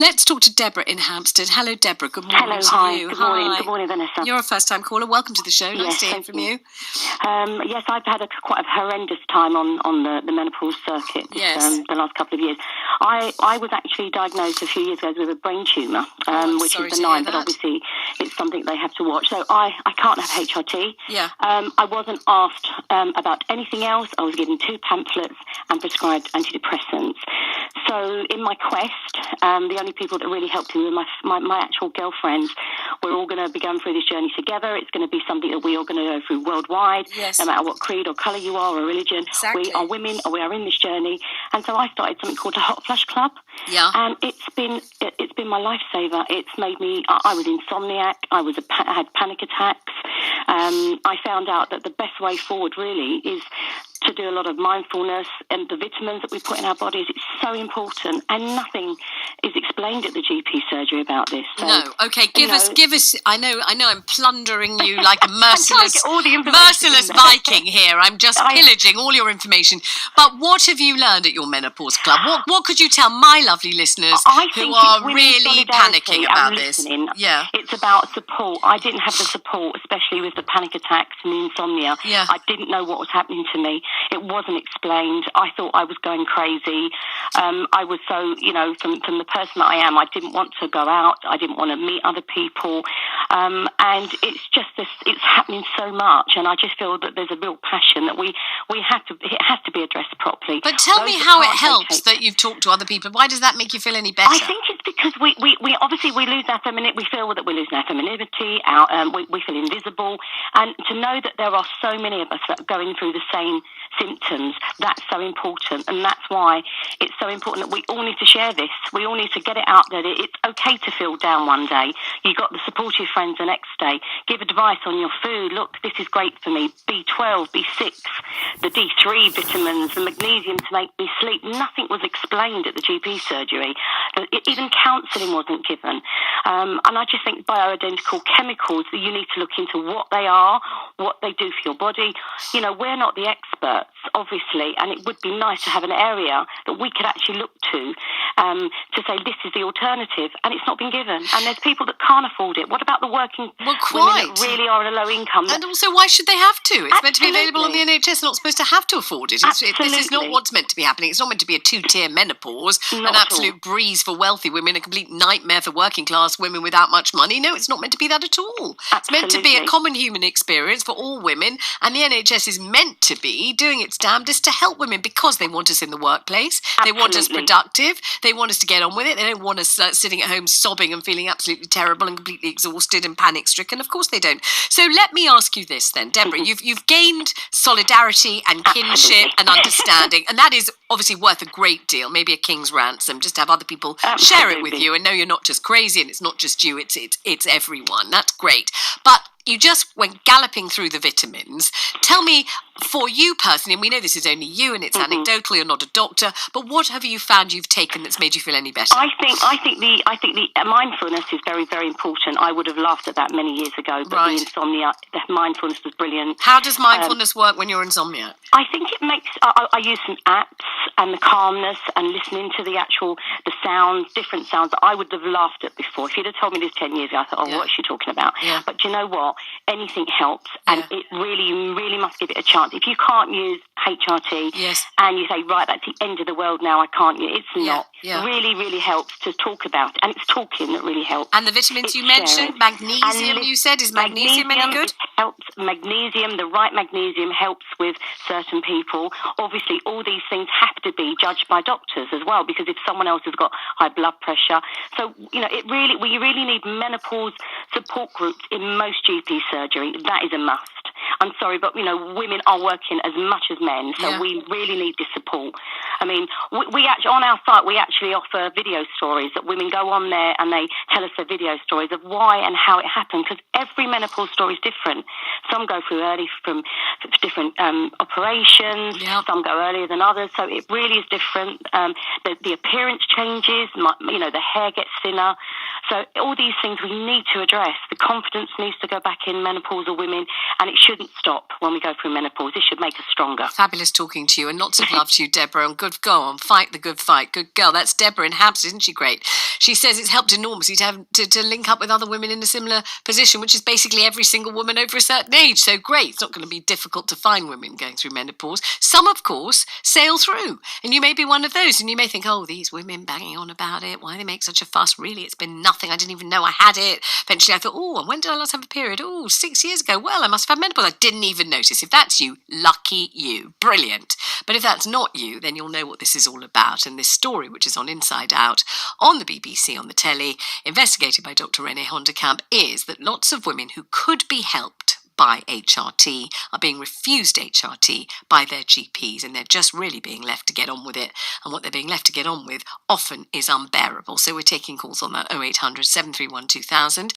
Let's talk to Deborah in Hampstead. Hello, Deborah. Good morning Hello, to hi. you. Good morning. Good morning, Vanessa. You're a first-time caller. Welcome to the show. Nice to hear from you. Yes, I've had quite a horrendous time on the menopause circuit the last couple of years. I was actually diagnosed a few years ago with a brain tumour, which is benign, but obviously it's something they have to watch. So I can't have HRT. Yeah. I wasn't asked about anything else. I was given 2 pamphlets and prescribed antidepressants. So in my quest, the only people that really helped me were my actual girlfriends. We're all going to be going through this journey together. It's going to be something that we're all going to go through worldwide, no matter what creed or colour you are or religion. Exactly. We are women, or we are in this journey. And so I started something called the Hot Flush Club. Yeah. And it's been my lifesaver. It's made me. I was insomniac. I had panic attacks. I found out that the best way forward really is to do a lot of mindfulness, and the vitamins that we put in our bodies. It's so important, and nothing is explained at the GP surgery about this. So, no, okay, give us. I know. I'm plundering you like a merciless Viking here. I'm just pillaging all your information. But what have you learned at your menopause club? What could you tell my lovely listeners who are really panicking about this? Yeah, it's about support. I didn't have the support, especially with the panic attacks and the insomnia. Yeah. I didn't know what was happening to me. It wasn't explained. I thought I was going crazy. I was so, from the person that I am, I didn't want to go out. I didn't want to meet other people. And it's just this, it's happening so much. And I just feel that there's a real passion that it has to be addressed properly. But tell me how it helps that you've talked to other people. Why does that make you feel any better? I think it's because we obviously we lose our femininity. We feel that we're losing our femininity. We feel invisible. And to know that there are so many of us that are going through the same symptoms, that's so important. And that's why it's so important that we all need to share this. We all need to get it out there. It's okay to feel down one day. You got the supportive friends the next day. Give advice on your food. Look, this is great for me. B12, B6, the D3 vitamins, the magnesium to make me sleep. Nothing was explained at the GP surgery. Even counselling wasn't given. And I just think bioidentical chemicals, you need to look into what they are, what they do for your body. We're not the experts, obviously, and it would be nice to have an area that we could actually look to say this is the alternative, and it's not been given. And there's people that can't afford it. What about the working women that really are on a low income? And also, why should they have to? It's meant to be available on the NHS. They're not supposed to have to afford it. This is not what's meant to be happening. It's not meant to be a 2-tier menopause, an absolute breeze for wealthy women, a complete nightmare for working class women without much money. No, it's not meant to be that at all. It's meant to be a common human experience for all women, and the NHS is meant to be doing its damnedest to help women because they want us in the workplace. They want us productive. They want us to get on with it. They don't want us sitting at home sobbing and feeling absolutely terrible and completely exhausted and panic-stricken. Of course they don't. So let me ask you this then, Deborah. You've gained solidarity and kinship and understanding, and that is obviously worth a great deal, maybe a king's ransom, just to have other people share it with you and know you're not just crazy and it's not just you, it's everyone. That's great. But you just went galloping through the vitamins. Tell me, for you personally, and we know this is only you and it's anecdotal, you're not a doctor, but what have you found you've taken that's made you feel any better? I think the mindfulness is very, very important. I would have laughed at that many years ago, but the insomnia, the mindfulness was brilliant. How does mindfulness work when you're insomnia? I think it makes, I use some apps and the calmness and listening to the sounds, different sounds that I would have laughed at before. If you'd have told me this 10 years ago, I thought, what's she talking about? Yeah. But do you know what? Anything helps, and you really must give it a chance. If you can't use HRT and you say, right, that's the end of the world now, I can't use it, it's not. Yeah. Really helps to talk about it, and it's talking that really helps. And the vitamins you mentioned, magnesium, you said, is magnesium any good? It helps. Magnesium, the right magnesium helps with certain people. Obviously, all these things have to be judged by doctors as well, because if someone else has got high blood pressure. So, we really need menopause support groups in most GP surgery. That is a must. I'm sorry, but, women are working as much as men, so we really need this support. I mean, we actually, on our site, we actually offer video stories that women go on there and they tell us their video stories of why and how it happened, because every menopause story is different. Some go through early from different operations, some go earlier than others, so it really is different. The appearance changes, the hair gets thinner. So all these things we need to address. The confidence needs to go back in menopausal women, and it shouldn't stop when we go through menopause. It should make us stronger. Fabulous talking to you, and lots of love to you, Deborah. And good, go on, fight the good fight. Good girl. That's Deborah in Hampstead, isn't she great? She says it's helped enormously to link up with other women in a similar position, which is basically every single woman over a certain age. So great. It's not going to be difficult to find women going through menopause. Some, of course, sail through, and you may be one of those, and you may think, oh, these women banging on about it, why they make such a fuss? Really, it's been nothing. I didn't even know I had it. Eventually I thought, oh, and when did I last have a period? Oh, 6 years ago. Well, I must have had menopause. I didn't even notice. If that's you, lucky you. Brilliant. But if that's not you, then you'll know what this is all about. And this story, which is on Inside Out, on the BBC, on the telly, investigated by Dr. Renee Honderkamp, is that lots of women who could be helped by HRT are being refused HRT by their GPs, and they're just really being left to get on with it, and what they're being left to get on with often is unbearable. So we're taking calls on that 0800 731 2000.